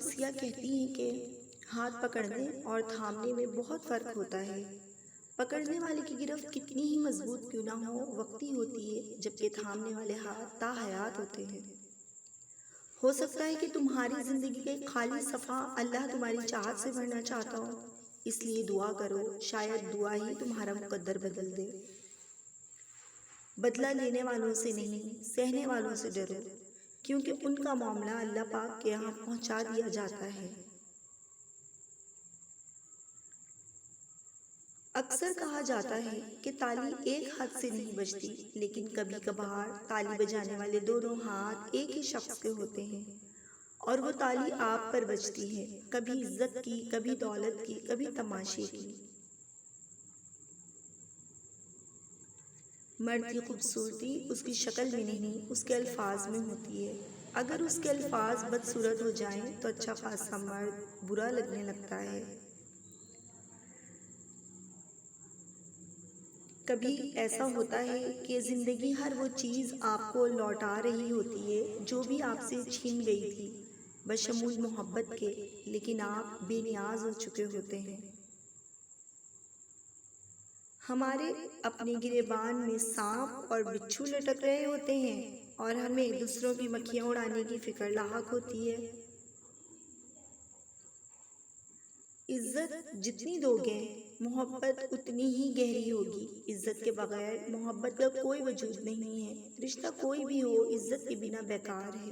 قدسیہ کہتی ہیں کہ ہاتھ پکڑنے اور تھامنے میں بہت فرق ہوتا ہے۔ پکڑنے والے کی گرفت کتنی ہی مضبوط کیوں نہ وقتی ہوتی ہے، جبکہ تھامنے والے ہاتھ تا حیات ہوتے ہیں۔ ہو سکتا ہے کہ تمہاری زندگی کا ایک خالی صفحہ اللہ تمہاری چاہت سے بھرنا چاہتا ہو، اس لیے دعا کرو، شاید دعا ہی تمہارا مقدر بدل دے۔ بدلہ لینے والوں سے نہیں، سہنے والوں سے ڈرو، کیونکہ ان کا معاملہ اللہ پاک کے یہاں پہنچا دیا جاتا ہے۔ اکثر کہا جاتا ہے کہ تالی ایک ہاتھ سے نہیں بجتی، لیکن کبھی کبھار تالی بجانے والے دونوں ہاتھ ایک ہی شخص کے ہوتے ہیں، اور وہ تالی آپ پر بجتی ہے، کبھی عزت کی، کبھی دولت کی، کبھی تماشے کی۔ مرد کی خوبصورتی اس کی شکل میں نہیں، اس کے الفاظ میں ہوتی ہے۔ اگر اس کے الفاظ بدصورت ہو جائیں تو اچھا خاصا مرد برا لگنے لگتا ہے۔ کبھی ایسا ہوتا ہے کہ زندگی ہر وہ چیز آپ کو لوٹا رہی ہوتی ہے جو بھی آپ سے چھین گئی تھی، بشمول محبت کے، لیکن آپ بے نیاز ہو چکے ہوتے ہیں۔ ہمارے اپنے گریبان میں سانپ اور بچھو لٹک رہے ہوتے ہیں، اور ہمیں دوسروں کی مکھیاں اڑانے کی فکر لاحق ہوتی ہے۔ عزت جتنی دو گے، محبت اتنی ہی گہری ہوگی۔ عزت کے بغیر محبت کا کوئی وجود نہیں ہے۔ رشتہ کوئی بھی ہو، عزت کے بنا بیکار ہے۔